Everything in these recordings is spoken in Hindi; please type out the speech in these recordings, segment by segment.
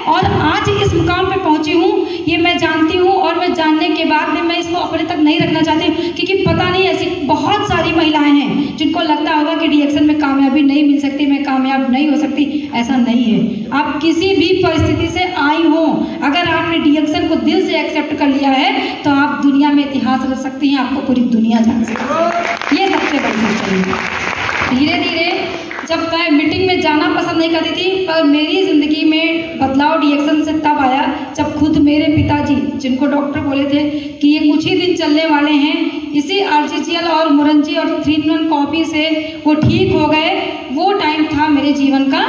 और आज इस मुकाम पे पहुंची हूँ ये मैं जानती हूँ। और मैं जानने के बाद में मैं इसको अपने तक नहीं रखना चाहती, क्योंकि पता नहीं ऐसी बहुत सारी महिलाएं हैं जिनको लगता होगा कि डीएक्शन में कामयाबी नहीं मिल सकती, मैं कामयाब नहीं हो सकती। ऐसा नहीं है। आप किसी भी परिस्थिति से आई हो, अगर आपने डीएक्शन को दिल से एक्सेप्ट कर लिया है तो आप दुनिया में इतिहास रच सकती हैं, आपको पूरी दुनिया जान सकती है। ये सबसे बड़ी सच्चाई है। धीरे धीरे जब मैं मीटिंग में जाना पसंद नहीं करती थी, पर मेरी ज़िंदगी में बदलाव डीएक्शन से तब आया जब खुद मेरे पिताजी, जिनको डॉक्टर बोले थे कि ये कुछ ही दिन चलने वाले हैं, इसी आरजीजीएल और मुरंजी और 3-in-1 कॉफ़ी से वो ठीक हो गए। वो टाइम था मेरे जीवन का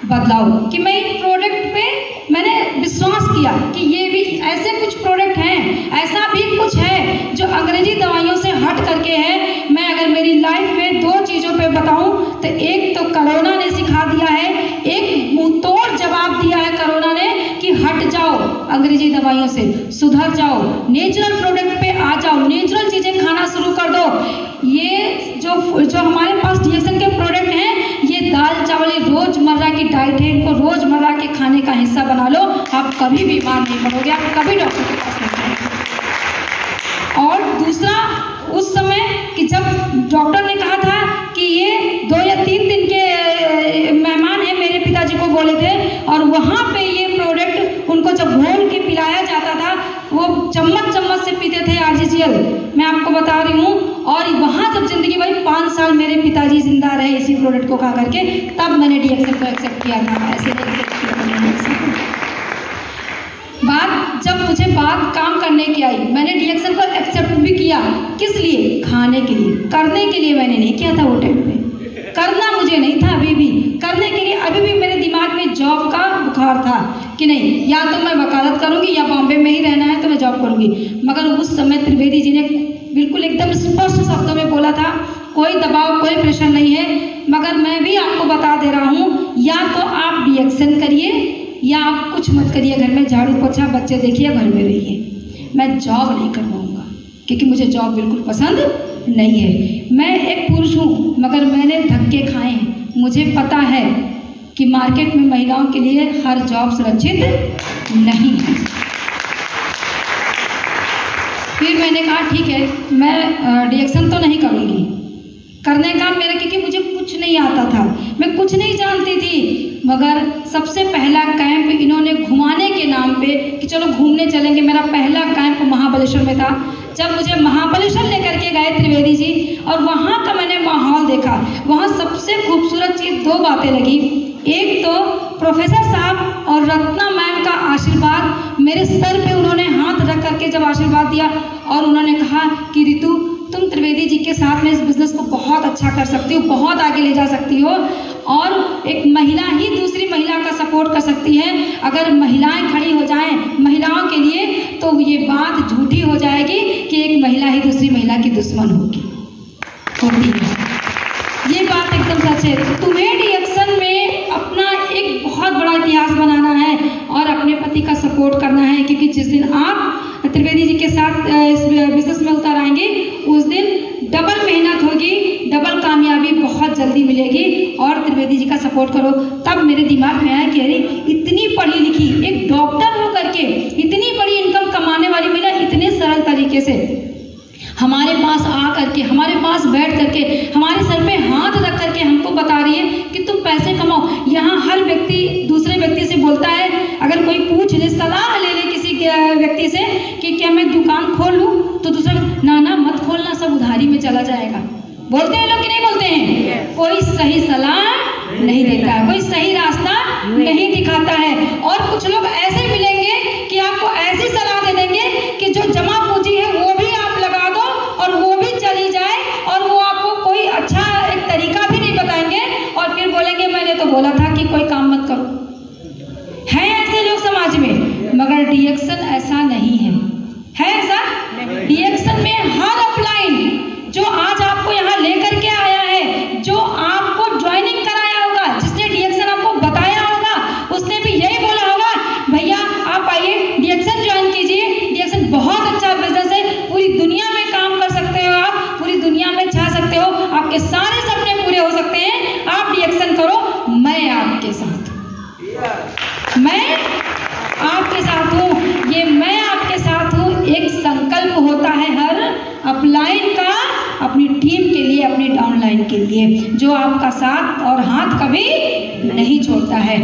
बदलाव कि मैं इन प्रोडक्ट पे मैंने विश्वास किया कि ये भी ऐसे कुछ प्रोडक्ट हैं, ऐसा भी कुछ है जो अंग्रेजी दवाइयों से हट करके है। मैं अगर मेरी लाइफ में 2 चीज़ों पे बताऊं तो एक तो कोरोना ने सिखा दिया है, एक मुंहतोड़ जवाब दिया है कोरोना ने कि हट जाओ अंग्रेजी दवाइयों से, सुधर जाओ, नेचुरल प्रोडक्ट पे आ जाओ, नेचुरल चीज़ें खाना शुरू कर दो। ये जो हमारे पास डीएक्शन के प्रोडक्ट हैं, ये दाल चावल रोजमर्रा की डाइट है, इनको रोजमर्रा के खाने का हिस्सा बना लो, आप कभी बीमार नहीं पड़ोगे, आप कभी डॉक्टर के पास नहीं जाएंगे। और दूसरा, उस समय कि जब डॉक्टर ने कहा था कि ये 2 या 3 दिन के मेहमान हैं, मेरे पिताजी को बोले थे, और वहाँ पे ये प्रोडक्ट उनको जब घोल के पिलाया जाता था, वो चम्मच चम्मच से पीते थे आरजीजीएल, मैं आपको बता रही हूँ। और वहाँ जब जिंदगी भर 5 साल मेरे पिताजी जिंदा रहे इसी प्रोडक्ट को खा करके, तब मैंने डीएक्शन को एक्सेप्ट किया था। ऐसे नहीं एक्सेप्ट किया। बात जब मुझे बात काम करने की आई, मैंने डीएक्शन को एक्सेप्ट भी किया। किस लिए? खाने के लिए, करने के लिए मैंने नहीं किया था। वो टाइम पे करना मुझे नहीं था, अभी भी करने के लिए अभी भी मेरे दिमाग में जॉब का बुखार था कि नहीं, या तो मैं वकालत करूंगी या बॉम्बे में ही रहना है तो मैं जॉब करूंगी। मगर उस समय त्रिवेदी जी ने बिल्कुल एकदम स्पष्ट शब्दों में बोला था, कोई दबाव कोई प्रेशर नहीं है, मगर मैं भी आपको बता दे रहा हूँ, या तो आप डीएक्शन करिए या आप कुछ मत करिए, घर में झाड़ू पोछा बच्चे देखिए, घर में रहिए। मैं जॉब नहीं कर पाऊँगा क्योंकि मुझे जॉब बिल्कुल पसंद नहीं है। मैं एक पुरुष हूँ मगर मैंने धक्के खाए हैं, मुझे पता है कि मार्केट में महिलाओं के लिए हर जॉब सुरक्षित नहीं है। फिर मैंने कहा ठीक है, मैं डीएक्शन तो नहीं करूँगी, करने का मेरा, क्योंकि मुझे कुछ नहीं आता था, मैं कुछ नहीं जानती थी। मगर सबसे पहला कैंप इन्होंने घुमाने के नाम पे कि चलो घूमने चलेंगे, मेरा पहला कैंप महाबलेश्वर में था। जब मुझे महाबलेश्वर लेकर के गए त्रिवेदी जी, और वहाँ का मैंने माहौल देखा, वहाँ सबसे खूबसूरत चीज़ 2 बातें लगी। एक तो प्रोफेसर साहब और रत्ना मैम का आशीर्वाद, मेरे सर पे उन्होंने हाथ रख करके जब आशीर्वाद दिया और उन्होंने कहा कि रितु, तुम त्रिवेदी जी के साथ में इस बिज़नेस को बहुत अच्छा कर सकती हो, बहुत आगे ले जा सकती हो, और एक महिला ही दूसरी महिला का सपोर्ट कर सकती है। अगर महिलाएं खड़ी हो जाएं महिलाओं के लिए तो ये बात झूठी हो जाएगी कि एक महिला ही दूसरी महिला की दुश्मन होगी। ये बात एकदम सच है। तो तुम्हें डीएक्शन में अपना एक बहुत बड़ा इतिहास बनाना है और अपने पति का सपोर्ट करना है, क्योंकि जिस दिन आप त्रिवेदी जी के साथ इस बिजनेस में उतर आएंगे, उस दिन डबल मेहनत होगी, डबल कामयाबी बहुत जल्दी मिलेगी। और त्रिवेदी जी का सपोर्ट करो। तब मेरे दिमाग में आया कि अरे इतनी पढ़ी लिखी एक डॉक्टर हो करके इतनी बड़ी इनकम कमाने वाली महिला इतने सरल तरीके से हमारे पास आ करके, हमारे पास बैठ करके, हमारे सर पे हाथ रख करके हमको बता रही है कि तुम पैसे कमाओ। यहाँ हर व्यक्ति दूसरे व्यक्ति से बोलता है, अगर कोई पूछ ले, सलाह ले ले किसी व्यक्ति से कि क्या मैं दुकान खोल लूँ, तो दूसरा ना मत खोलना, सब उधारी में चला जाएगा। बोलते हैं लोग कि नहीं बोलते हैं? कोई सही सलाह नहीं देता है, कोई सही रास्ता नहीं दिखाता है। और कुछ लोग ऐसे मिलेंगे कि आपको ऐसी सलाह दे देंगे कि जो जमा पूंजी है वो भी आप लगा दो और वो भी चली जाए, और वो आपको कोई अच्छा एक तरीका भी नहीं बताएंगे, और फिर बोलेंगे मैंने तो बोला था कि कोई काम मत करो। है ऐसे लोग समाज में। मगर डीएक्शन ऐसा नहीं है ऐसा? डीएक्शन में हर अपलाइन जो आज आपको यहाँ लेकर के आया है, जो आपको ज्वाइनिंग कराया होगा, जिसने डीएक्शन आपको बताया होगा, उसने भी यही बोला होगा, भैया आप आइए डीएक्शन ज्वाइन कीजिए, डीएक्शन बहुत अच्छा बिजनेस है, पूरी दुनिया में काम कर सकते हो, आप पूरी दुनिया में छा सकते हो, आपके सारे सपने पूरे हो सकते हैं, आप डीएक्शन करो, मैं आपके साथ, मैं आपके साथ हूँ, ये मैं आपके साथ हूँ। एक संकल्प होता है हर अपलाइन का अपनी टीम के लिए, अपनी डाउनलाइन के लिए, जो आपका साथ और हाथ कभी नहीं छोड़ता है।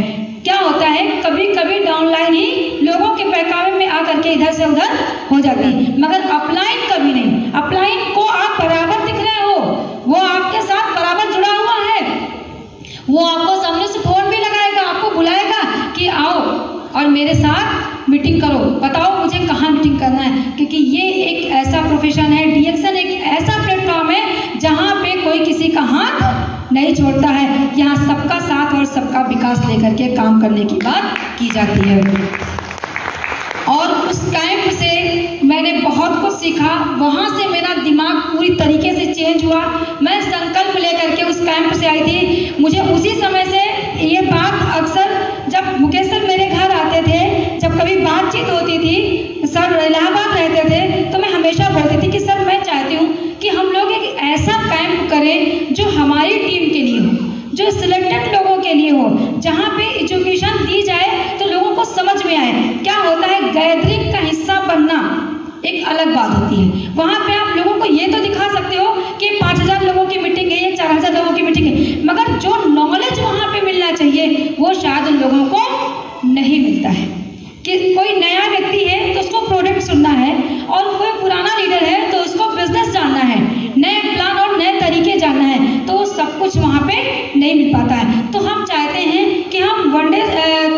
क्या होता है, कभी कभी डाउनलाइन ही लोगों के बहकावे में आकर के इधर से उधर हो जाती है, मगर अपलाइन कभी नहीं। अपलाइन को आप बराबर दिख रहे हो, वो आपके साथ बराबर जुड़ा हुआ है, वो आपको सामने से फोन भी लगाएगा, आपको बुलाएगा कि आओ और मेरे साथ मीटिंग करो, बताओ मुझे कहाँ मीटिंग करना है। क्योंकि ये एक ऐसा प्रोफेशन है, डीएक्सन एक ऐसा प्लेटफॉर्म है जहाँ पे कोई किसी का हाथ नहीं छोड़ता है। यहाँ सबका साथ और सबका विकास लेकर के काम करने की बात की जाती है। और उस कैंप से मैंने बहुत कुछ सीखा, वहाँ से मेरा दिमाग पूरी तरीके से चेंज हुआ। मैं संकल्प लेकर के उस कैंप से आई थी। मुझे उसी समय से ये बात अक्सर जब मुकेश सर मेरे घर आते थे, जब कभी बातचीत होती थी, सर इलाहाबाद रहते थे, तो मैं हमेशा बोलती थी कि सर मैं चाहती हूँ कि हम लोग एक ऐसा कैंप करें जो हमारी टीम के लिए हो, जो सिलेक्टेड लोगों के लिए हो, जहाँ पे एजुकेशन दी जाए तो लोगों को समझ में आए। क्या होता है, गैदरिंग का हिस्सा बनना एक अलग बात होती है। वहाँ पे आप लोगों को ये तो दिखा सकते हो कि 5000 लोगों की मीटिंग है, 4000 लोगों की मीटिंग है, मगर जो नॉलेज वहाँ पे मिलना चाहिए वो शायद उन लोगों को नहीं मिलता है। कि कोई नया व्यक्ति है तो उसको प्रोडक्ट सुनना है, और कोई पुराना लीडर है तो उसको बिजनेस जानना है, नए प्लान और नए तरीके जानना है, तो वो सब कुछ वहाँ पे नहीं मिल पाता है। तो हम चाहते हैं कि हम वनडे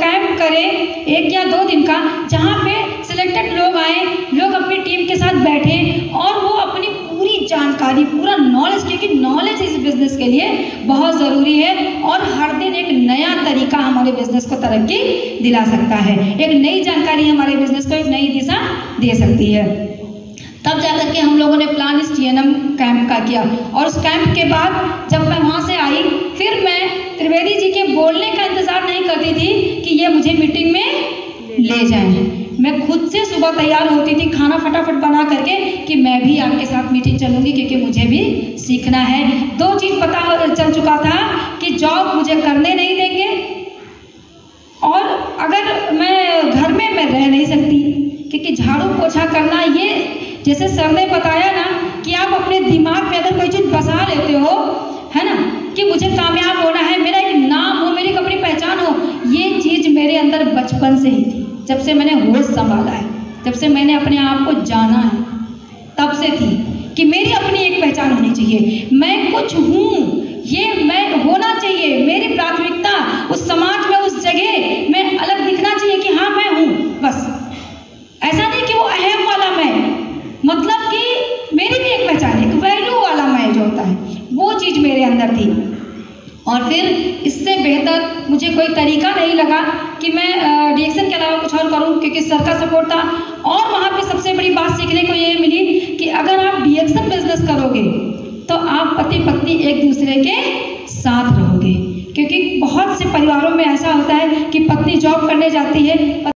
कैंप करें 1 या 2 दिन का, जहाँ पे सिलेक्टेड लोग आए, लोग अपनी टीम के साथ बैठे और वो अपनी पूरी जानकारी, पूरा नॉलेज, क्योंकि नॉलेज इस बिजनेस के लिए बहुत ज़रूरी है, और हर दिन एक नया तरीका हमारे बिजनेस को तरक्की दिला सकता है। एक नई जानकारी हमारे बिजनेस को एक नई दिशा दे सकती है। तब जाकर के हम लोगों ने प्लान इस TNM कैंप का किया, और उस कैंप के बाद जब मैं वहाँ से आई, फिर मैं त्रिवेदी जी के बोलने का इंतज़ार नहीं करती थी कि ये मुझे मीटिंग में ले जाएं। मैं खुद से सुबह तैयार होती थी, खाना फटाफट बना करके, कि मैं भी आपके साथ मीटिंग चलूँगी, क्योंकि मुझे भी सीखना है। 2 चीज़ पता चल चुका था कि जॉब मुझे करने नहीं देंगे, और अगर मैं घर में मैं रह नहीं सकती, क्योंकि झाड़ू पोछा करना, ये जैसे सर ने बताया ना कि आप अपने दिमाग में अगर कोई चीज़ बसा लेते हो, है ना, कि मुझे कामयाब होना है, मेरा एक नाम हो, मेरी अपनी पहचान हो, ये चीज़ मेरे अंदर बचपन से ही थी। जब से मैंने होश संभाला है, जब से मैंने अपने आप को जाना है, तब से थी कि मेरी अपनी एक पहचान होनी चाहिए, मैं कुछ हूँ, ये मैं होना चाहिए, मेरी प्राथमिकता उस समाज में, उस जगह में अलग दिखना चाहिए कि हाँ मैं हूँ। बस ऐसा नहीं कि वो अहम वाला मैं, मतलब कि मेरी भी एक पहचान, एक वैल्यू वाला मैं जो होता है, वो चीज़ मेरे अंदर थी। और फिर इससे बेहतर मुझे कोई तरीका नहीं लगा कि मैं डीएक्सन के अलावा कुछ और करूं, क्योंकि सर का सपोर्ट था। और वहाँ पे सबसे बड़ी बात सीखने को ये मिली कि अगर आप डीएक्सन बिजनेस करोगे तो आप पति पत्नी एक दूसरे के साथ रहोगे, क्योंकि बहुत से परिवारों में ऐसा होता है कि पत्नी जॉब करने जाती है,